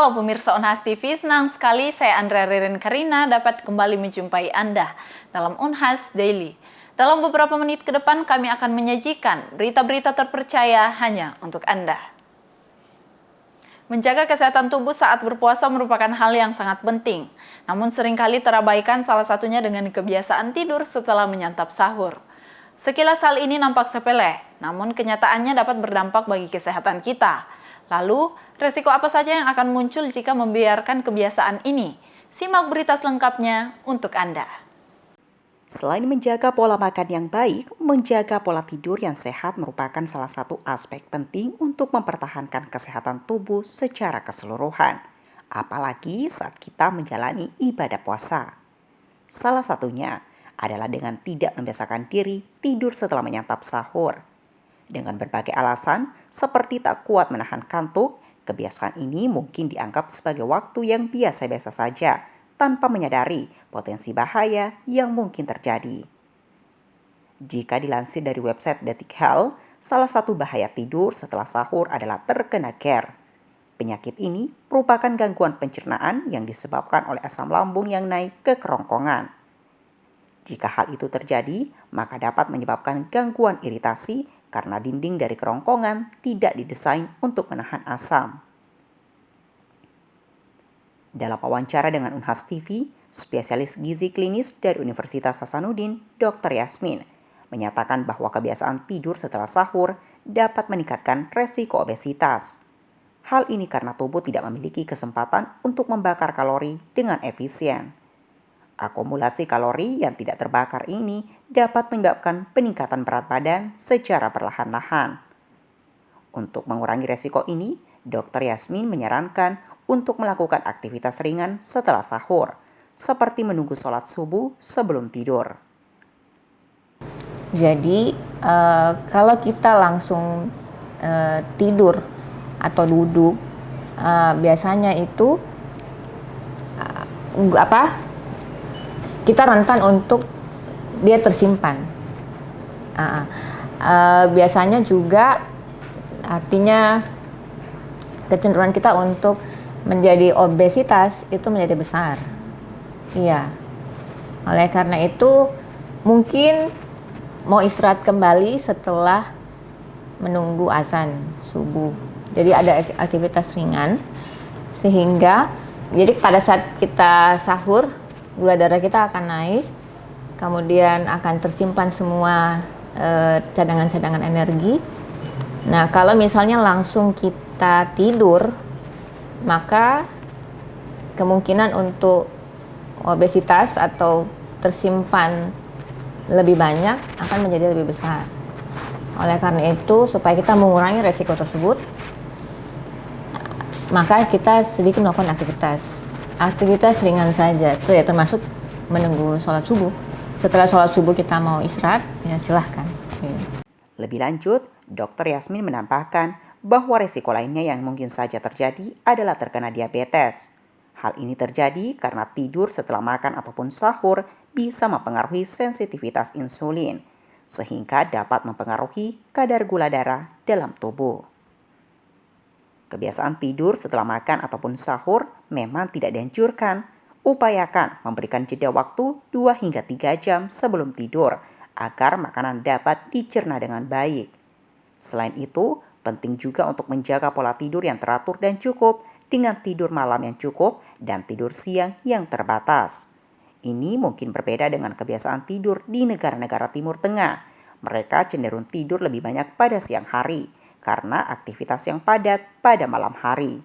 Halo pemirsa Unhas TV, senang sekali saya Andrea Ririn Karina dapat kembali menjumpai Anda dalam Unhas Daily. Dalam beberapa menit ke depan kami akan menyajikan berita-berita terpercaya hanya untuk Anda. Menjaga kesehatan tubuh saat berpuasa merupakan hal yang sangat penting, namun seringkali terabaikan, salah satunya dengan kebiasaan tidur setelah menyantap sahur. Sekilas hal ini nampak sepele, namun kenyataannya dapat berdampak bagi kesehatan kita. Lalu, resiko apa saja yang akan muncul jika membiarkan kebiasaan ini? Simak berita selengkapnya untuk Anda. Selain menjaga pola makan yang baik, menjaga pola tidur yang sehat merupakan salah satu aspek penting untuk mempertahankan kesehatan tubuh secara keseluruhan, apalagi saat kita menjalani ibadah puasa. Salah satunya adalah dengan tidak membiasakan diri tidur setelah menyantap sahur. Dengan berbagai alasan seperti tak kuat menahan kantuk, kebiasaan ini mungkin dianggap sebagai waktu yang biasa-biasa saja tanpa menyadari potensi bahaya yang mungkin terjadi. Jika dilansir dari website Detik Health, salah satu bahaya tidur setelah sahur adalah terkena GERD. Penyakit ini merupakan gangguan pencernaan yang disebabkan oleh asam lambung yang naik ke kerongkongan. Jika hal itu terjadi, maka dapat menyebabkan gangguan iritasi karena dinding dari kerongkongan tidak didesain untuk menahan asam. Dalam wawancara dengan Unhas TV, spesialis gizi klinis dari Universitas Hasanuddin, Dr. Yasmin, menyatakan bahwa kebiasaan tidur setelah sahur dapat meningkatkan resiko obesitas. Hal ini karena tubuh tidak memiliki kesempatan untuk membakar kalori dengan efisien. Akumulasi kalori yang tidak terbakar ini dapat menyebabkan peningkatan berat badan secara perlahan-lahan. Untuk mengurangi resiko ini, Dr. Yasmin menyarankan untuk melakukan aktivitas ringan setelah sahur, seperti menunggu sholat subuh sebelum tidur. Jadi, kalau kita langsung tidur atau duduk, biasanya itu kita rentan untuk dia tersimpan. Biasanya juga artinya kecenderungan kita untuk menjadi obesitas itu menjadi besar. Iya. Oleh karena itu mungkin mau istirahat kembali setelah menunggu azan subuh. Jadi ada aktivitas ringan sehingga jadi pada saat kita sahur gula darah kita akan naik, kemudian akan tersimpan semua cadangan-cadangan energi. Nah, kalau misalnya langsung kita tidur, maka kemungkinan untuk obesitas atau tersimpan lebih banyak akan menjadi lebih besar. Oleh karena itu, supaya kita mengurangi resiko tersebut, maka kita sedikit melakukan aktivitas ringan saja, itu ya termasuk menunggu sholat subuh. Setelah sholat subuh kita mau istirahat, ya silahkan. Lebih lanjut, Dr. Yasmin menambahkan bahwa resiko lainnya yang mungkin saja terjadi adalah terkena diabetes. Hal ini terjadi karena tidur setelah makan ataupun sahur bisa mempengaruhi sensitivitas insulin, sehingga dapat mempengaruhi kadar gula darah dalam tubuh. Kebiasaan tidur setelah makan ataupun sahur memang tidak dianjurkan. Upayakan memberikan jeda waktu 2 hingga 3 jam sebelum tidur agar makanan dapat dicerna dengan baik. Selain itu, penting juga untuk menjaga pola tidur yang teratur dan cukup dengan tidur malam yang cukup dan tidur siang yang terbatas. Ini mungkin berbeda dengan kebiasaan tidur di negara-negara Timur Tengah. Mereka cenderung tidur lebih banyak pada siang hari karena aktivitas yang padat pada malam hari.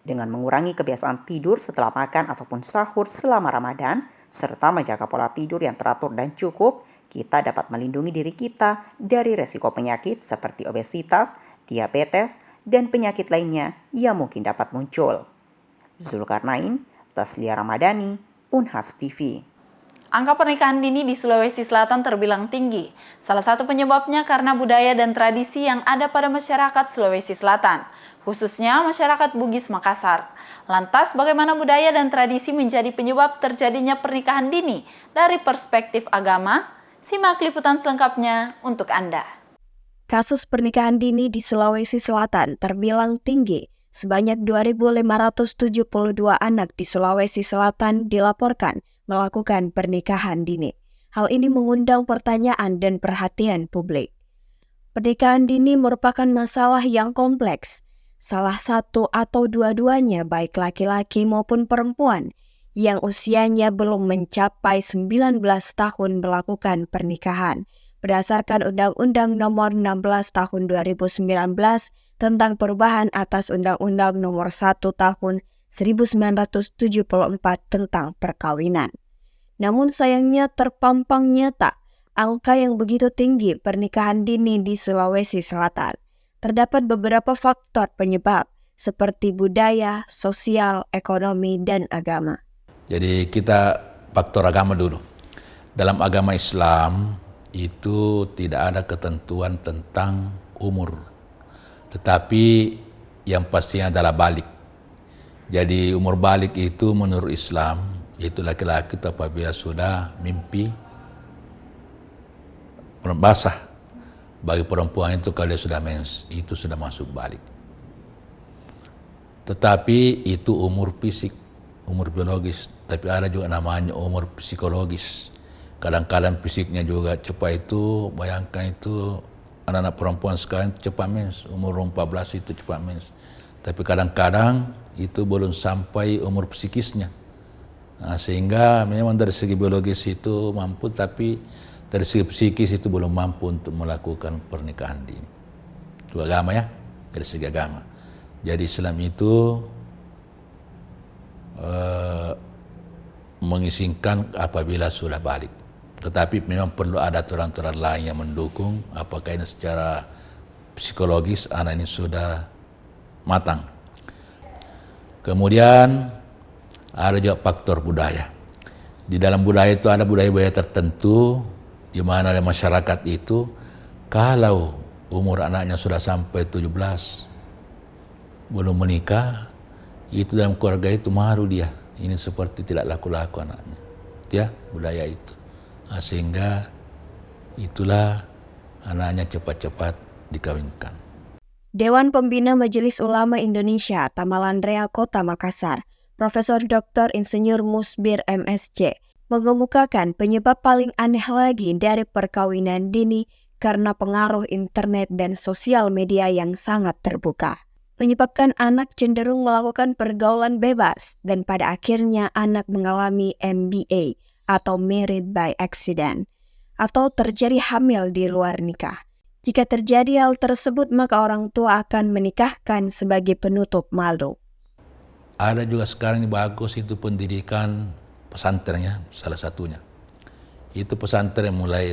Dengan mengurangi kebiasaan tidur setelah makan ataupun sahur selama Ramadan, serta menjaga pola tidur yang teratur dan cukup, kita dapat melindungi diri kita dari resiko penyakit seperti obesitas, diabetes, dan penyakit lainnya yang mungkin dapat muncul. Zulkarnain, Taslia Ramadhani, Unhas TV. Angka pernikahan dini di Sulawesi Selatan terbilang tinggi. Salah satu penyebabnya karena budaya dan tradisi yang ada pada masyarakat Sulawesi Selatan, khususnya masyarakat Bugis Makassar. Lantas, bagaimana budaya dan tradisi menjadi penyebab terjadinya pernikahan dini dari perspektif agama? Simak liputan selengkapnya untuk Anda. Kasus pernikahan dini di Sulawesi Selatan terbilang tinggi. sebanyak 2.572 anak di Sulawesi Selatan dilaporkan melakukan pernikahan dini. Hal ini mengundang pertanyaan dan perhatian publik. Pernikahan dini merupakan masalah yang kompleks. Salah satu atau dua-duanya, baik laki-laki maupun perempuan, yang usianya belum mencapai 19 tahun melakukan pernikahan. Berdasarkan Undang-Undang Nomor 16 Tahun 2019 tentang perubahan atas Undang-Undang Nomor 1 Tahun 1974 tentang perkawinan. Namun sayangnya terpampang nyata angka yang begitu tinggi pernikahan dini di Sulawesi Selatan. Terdapat beberapa faktor penyebab seperti budaya, sosial, ekonomi, dan agama. Jadi kita faktor agama dulu. Dalam agama Islam itu tidak ada ketentuan tentang umur. Tetapi yang pastinya adalah balik. Jadi umur balik itu menurut Islam, yaitu laki-laki itu apabila sudah mimpi basah. Bagi perempuan itu kalau dia sudah mens, itu sudah masuk balik. Tetapi itu umur fisik, umur biologis. Tapi ada juga namanya umur psikologis. Kadang-kadang fisiknya juga cepat itu, bayangkan itu anak-anak perempuan sekarang cepat mens, umur 14 itu cepat mens. Tapi kadang-kadang itu belum sampai umur psikisnya. Nah, sehingga memang dari segi biologis itu mampu, tapi dari segi psikis itu belum mampu untuk melakukan pernikahan dini. Itu agama ya, dari segi agama. Jadi Islam itu mengizinkan apabila sudah balik. Tetapi memang perlu ada aturan-aturan lain yang mendukung apakah ini secara psikologis anak ini sudah matang. Kemudian ada juga faktor budaya. Di dalam budaya itu ada budaya-budaya tertentu di mana ada masyarakat itu kalau umur anaknya sudah sampai 17 belum menikah, itu dalam keluarga itu malu dia. Ini seperti tidak laku-laku anaknya. Ya, budaya itu. Nah, sehingga itulah anaknya cepat-cepat dikawinkan. Dewan Pembina Majelis Ulama Indonesia Tamalandrea Kota Makassar, Profesor Dr. Insinyur Musbir MSc, mengemukakan penyebab paling aneh lagi dari perkawinan dini karena pengaruh internet dan sosial media yang sangat terbuka. Menyebabkan anak cenderung melakukan pergaulan bebas dan pada akhirnya anak mengalami MBA atau married by accident atau terjadi hamil di luar nikah. Jika terjadi hal tersebut maka orang tua akan menikahkan sebagai penutup malu. Ada juga sekarang ini bagus itu pendidikan pesantrennya salah satunya. Itu pesantren mulai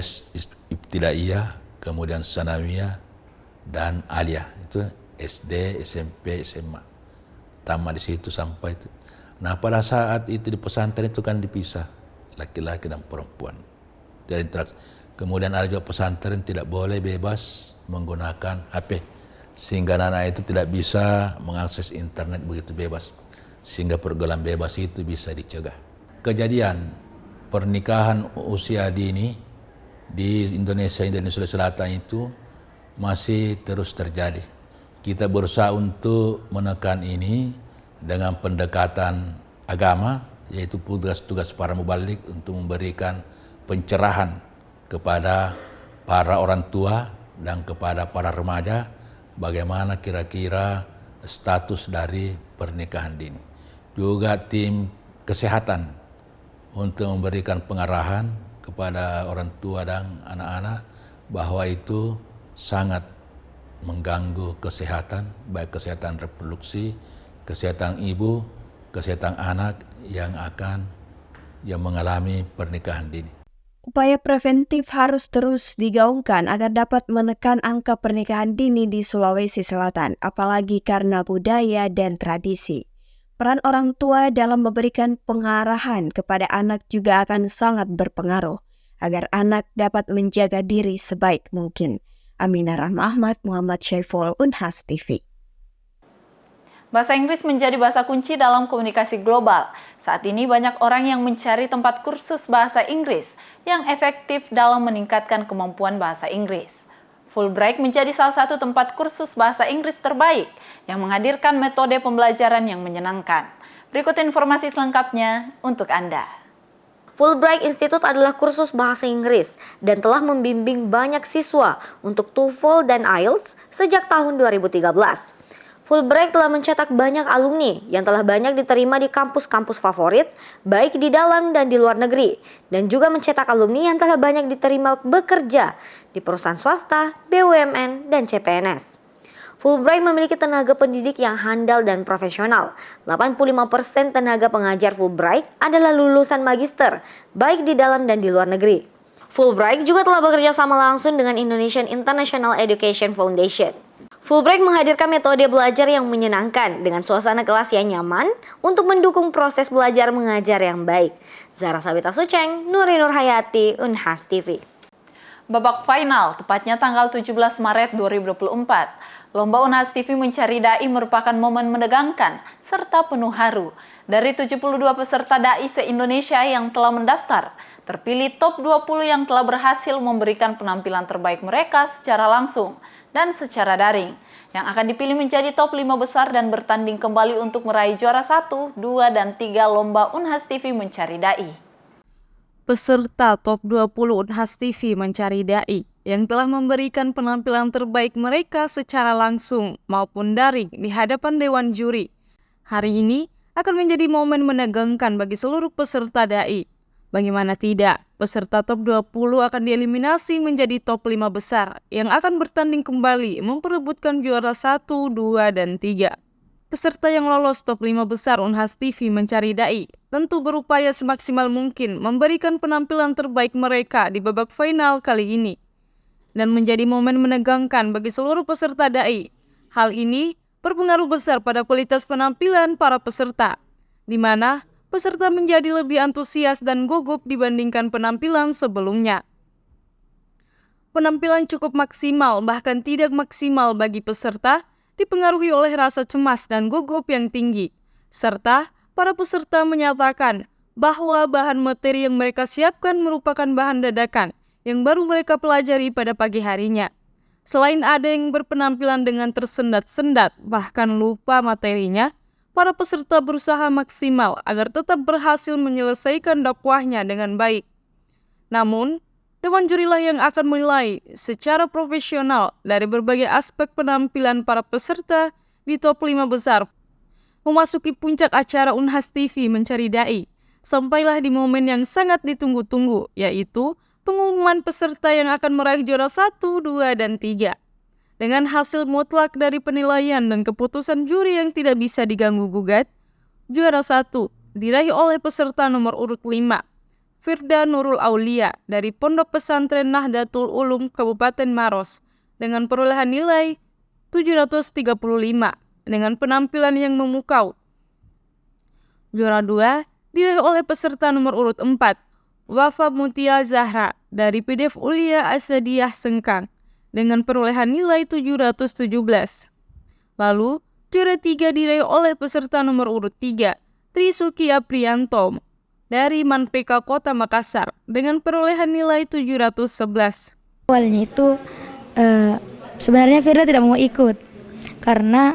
ibtidaiyah, kemudian sanawiyah dan aliyah. Itu SD, SMP, SMA. Tamat di situ sampai itu. Nah, pada saat itu di pesantren itu kan dipisah laki-laki dan perempuan. Dari interaksi. Kemudian ada juga pesantren tidak boleh bebas menggunakan HP. Sehingga anak itu tidak bisa mengakses internet begitu bebas. Sehingga pergaulan bebas itu bisa dicegah. Kejadian pernikahan usia dini di Indonesia dan Sulawesi Selatan itu masih terus terjadi. Kita berusaha untuk menekan ini dengan pendekatan agama, yaitu tugas-tugas para mubalik untuk memberikan pencerahan kepada para orang tua dan kepada para remaja bagaimana kira-kira status dari pernikahan dini. Juga tim kesehatan untuk memberikan pengarahan kepada orang tua dan anak-anak bahwa itu sangat mengganggu kesehatan, baik kesehatan reproduksi, kesehatan ibu, kesehatan anak yang mengalami pernikahan dini. Upaya preventif harus terus digaungkan agar dapat menekan angka pernikahan dini di Sulawesi Selatan, apalagi karena budaya dan tradisi. Peran orang tua dalam memberikan pengarahan kepada anak juga akan sangat berpengaruh agar anak dapat menjaga diri sebaik mungkin. Aminah Rahma Ahmad, Muhammad Syaiful, Unhas TV. Bahasa Inggris menjadi bahasa kunci dalam komunikasi global. Saat ini banyak orang yang mencari tempat kursus bahasa Inggris yang efektif dalam meningkatkan kemampuan bahasa Inggris. Fulbright menjadi salah satu tempat kursus bahasa Inggris terbaik yang menghadirkan metode pembelajaran yang menyenangkan. Berikut informasi selengkapnya untuk Anda. Fulbright Institute adalah kursus bahasa Inggris dan telah membimbing banyak siswa untuk TOEFL dan IELTS sejak tahun 2013. Fulbright telah mencetak banyak alumni yang telah banyak diterima di kampus-kampus favorit, baik di dalam dan di luar negeri, dan juga mencetak alumni yang telah banyak diterima bekerja di perusahaan swasta, BUMN, dan CPNS. Fulbright memiliki tenaga pendidik yang handal dan profesional. 85% tenaga pengajar Fulbright adalah lulusan magister, baik di dalam dan di luar negeri. Fulbright juga telah bekerja sama langsung dengan Indonesian International Education Foundation. Fulbright menghadirkan metode belajar yang menyenangkan dengan suasana kelas yang nyaman untuk mendukung proses belajar mengajar yang baik. Zara Sabita Suceng, Nuri Nurhayati, Unhas TV. Babak final, tepatnya tanggal 17 Maret 2024. Lomba Unhas TV Mencari Dai merupakan momen menegangkan serta penuh haru. Dari 72 peserta dai se-Indonesia yang telah mendaftar, terpilih top 20 yang telah berhasil memberikan penampilan terbaik mereka secara langsung dan secara daring, yang akan dipilih menjadi top 5 besar dan bertanding kembali untuk meraih juara 1, 2, dan 3 lomba Unhas TV Mencari Dai. Peserta top 20 Unhas TV Mencari Dai yang telah memberikan penampilan terbaik mereka secara langsung maupun daring di hadapan Dewan Juri. Hari ini akan menjadi momen menegangkan bagi seluruh peserta dai. Bagaimana tidak, peserta top 20 akan dieliminasi menjadi top 5 besar yang akan bertanding kembali memperebutkan juara 1, 2, dan 3. Peserta yang lolos top 5 besar Unhas TV Mencari Dai tentu berupaya semaksimal mungkin memberikan penampilan terbaik mereka di babak final kali ini. Dan menjadi momen menegangkan bagi seluruh peserta dai. Hal ini berpengaruh besar pada kualitas penampilan para peserta, di mana peserta menjadi lebih antusias dan gugup dibandingkan penampilan sebelumnya. Penampilan cukup maksimal bahkan tidak maksimal bagi peserta dipengaruhi oleh rasa cemas dan gugup yang tinggi, serta para peserta menyatakan bahwa bahan materi yang mereka siapkan merupakan bahan dadakan yang baru mereka pelajari pada pagi harinya. Selain ada yang berpenampilan dengan tersendat-sendat bahkan lupa materinya, para peserta berusaha maksimal agar tetap berhasil menyelesaikan dakwahnya dengan baik. Namun, Dewan Jurilah yang akan menilai secara profesional dari berbagai aspek penampilan para peserta di top 5 besar. Memasuki puncak acara Unhas TV Mencari Dai, sampailah di momen yang sangat ditunggu-tunggu, yaitu pengumuman peserta yang akan meraih juara 1, 2, dan 3. Dengan hasil mutlak dari penilaian dan keputusan juri yang tidak bisa diganggu-gugat, juara 1 diraih oleh peserta nomor urut 5, Firda Nurul Aulia dari Pondok Pesantren Nahdlatul Ulum Kabupaten Maros dengan perolehan nilai 735 dengan penampilan yang memukau. Juara 2 diraih oleh peserta nomor urut 4, Wafa Mutia Zahra dari PDF Ulia Asadiyah Sengkang dengan perolehan nilai 717. Lalu, juara 3 diraih oleh peserta nomor urut 3, Trisuki Aprianto dari Manpeka Kota Makassar dengan perolehan nilai 711. Awalnya itu sebenarnya Firda tidak mau ikut karena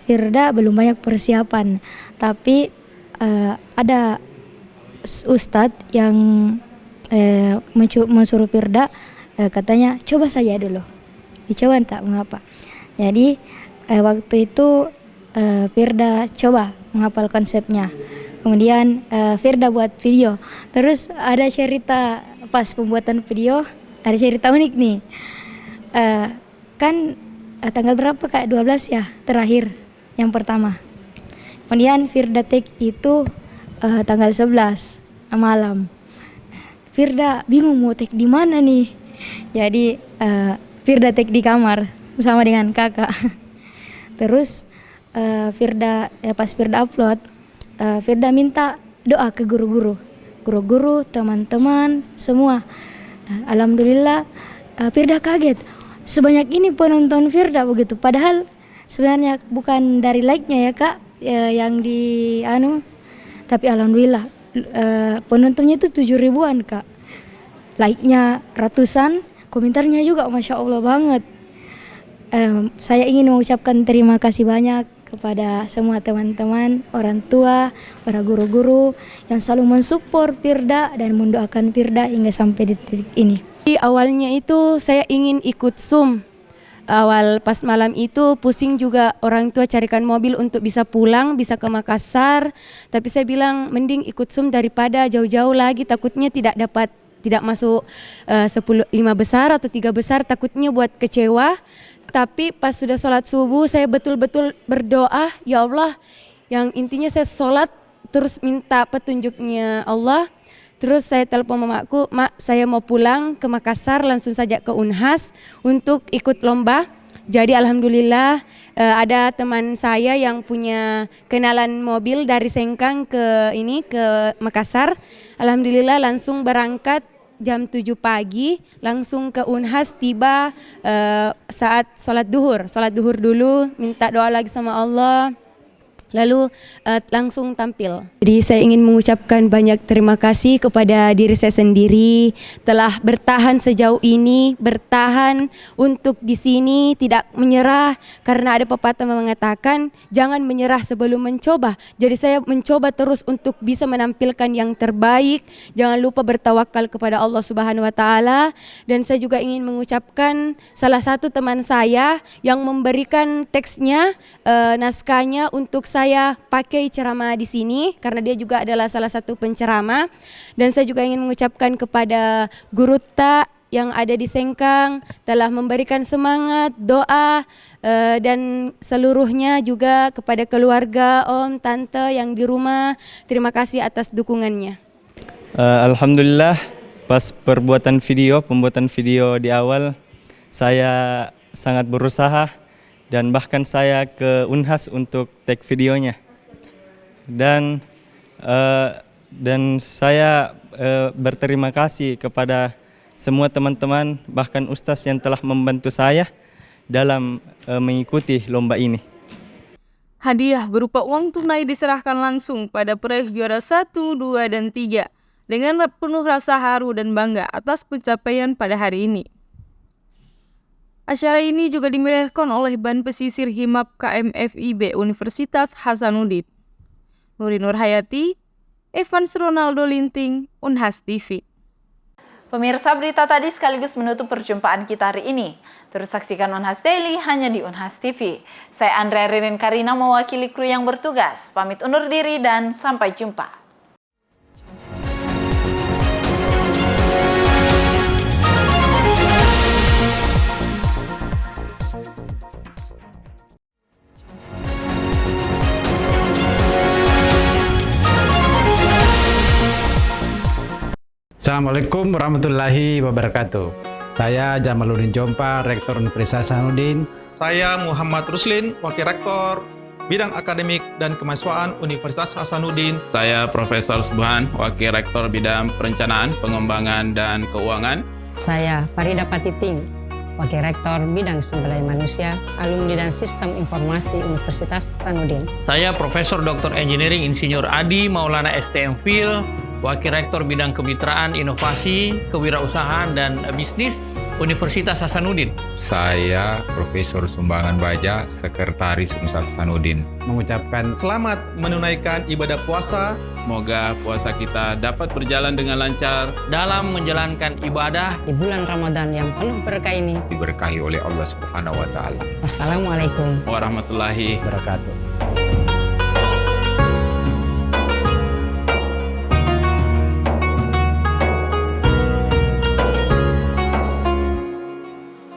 Firda belum banyak persiapan, tapi ada ustadz yang mensuruh Firda, katanya coba saja dulu, dicoba tak mengapa. Jadi waktu itu Firda coba menghafal konsepnya. Kemudian Firda buat video. Terus ada cerita pas pembuatan video, ada cerita unik nih. Kan tanggal berapa Kak? 12 ya terakhir yang pertama. Kemudian Firda take itu tanggal 11 malam. Firda bingung mau take di mana nih. Jadi Firda take di kamar bersama dengan kakak. Terus Firda pas Firda upload, Firda minta doa ke guru-guru, teman-teman semua. Alhamdulillah Firda kaget, sebanyak ini penonton Firda begitu. Padahal sebenarnya bukan dari like-nya ya Kak, yang di tapi alhamdulillah penontonnya itu 7.000-an Kak. Like-nya ratusan, komentarnya juga Masya Allah banget. Saya ingin mengucapkan terima kasih banyak kepada semua teman-teman, orang tua, para guru-guru yang selalu mensupport Firda dan mendoakan Firda hingga sampai di titik ini. Awalnya itu saya ingin ikut Zoom. Awal pas malam itu pusing juga, orang tua carikan mobil untuk bisa pulang, bisa ke Makassar. Tapi saya bilang mending ikut Zoom daripada jauh-jauh lagi, takutnya tidak masuk 5 besar atau 3 besar, takutnya buat kecewa. Tapi pas sudah sholat subuh saya betul-betul berdoa, ya Allah, yang intinya saya sholat terus minta petunjuknya Allah. Terus saya telepon mamaku, Mak saya mau pulang ke Makassar, langsung saja ke Unhas untuk ikut lomba. Jadi alhamdulillah ada teman saya yang punya kenalan mobil dari Sengkang ke Makassar. Alhamdulillah langsung berangkat jam 7 pagi, langsung ke Unhas, tiba saat sholat duhur dulu, minta doa lagi sama Allah, lalu langsung tampil. Jadi saya ingin mengucapkan banyak terima kasih kepada diri saya sendiri telah bertahan sejauh ini, bertahan untuk di sini, tidak menyerah, karena ada pepatah mengatakan jangan menyerah sebelum mencoba. Jadi saya mencoba terus untuk bisa menampilkan yang terbaik. Jangan lupa bertawakal kepada Allah Subhanahu wa taala. Dan saya juga ingin mengucapkan salah satu teman saya yang memberikan teksnya, naskahnya untuk saya pakai ceramah di sini, karena dia juga adalah salah satu penceramah. Dan saya juga ingin mengucapkan kepada guru tak yang ada di Sengkang telah memberikan semangat, doa, dan seluruhnya juga kepada keluarga, om, tante yang di rumah. Terima kasih atas dukungannya. Alhamdulillah, pas pembuatan video di awal, saya sangat berusaha dan bahkan saya ke Unhas untuk take videonya. Dan saya berterima kasih kepada semua teman-teman, bahkan Ustaz yang telah membantu saya dalam mengikuti lomba ini. Hadiah berupa uang tunai diserahkan langsung pada peraih juara 1, 2, dan 3 dengan penuh rasa haru dan bangga atas pencapaian pada hari ini. Acara ini juga dimeriahkan oleh Ban Pesisir Himap KMFIB Universitas Hasanuddin. Nuri Nurhayati, Evans Ronaldo Linting, Unhas TV. Pemirsa, berita tadi sekaligus menutup perjumpaan kita hari ini. Terus saksikan Unhas Daily hanya di Unhas TV. Saya Andrea Ririn Karina mewakili kru yang bertugas. Pamit undur diri dan sampai jumpa. Assalamualaikum warahmatullahi wabarakatuh. Saya Jamaluddin Jompa, Rektor Universitas Hasanuddin. Saya Muhammad Ruslin, Wakil Rektor Bidang Akademik dan Kemahasiswaan Universitas Hasanuddin. Saya Profesor Subhan, Wakil Rektor Bidang Perencanaan, Pengembangan, dan Keuangan. Saya Farida Patiting, Wakil Rektor Bidang Sumber Daya Manusia, Alumni dan Sistem Informasi Universitas Hasanuddin. Saya Profesor Dr. Engineering Insinyur Adi Maulana STM Phil, Wakil Rektor Bidang Kemitraan, Inovasi, Kewirausahaan, dan Bisnis Universitas Hasanuddin. Saya Profesor Sumbangan Baja, Sekretaris Universitas Hasanuddin. Mengucapkan selamat menunaikan ibadah puasa. Semoga puasa kita dapat berjalan dengan lancar dalam menjalankan ibadah di bulan Ramadan yang penuh berkah ini. Diberkahi oleh Allah Subhanahu wa taala. Wassalamualaikum warahmatullahi wabarakatuh.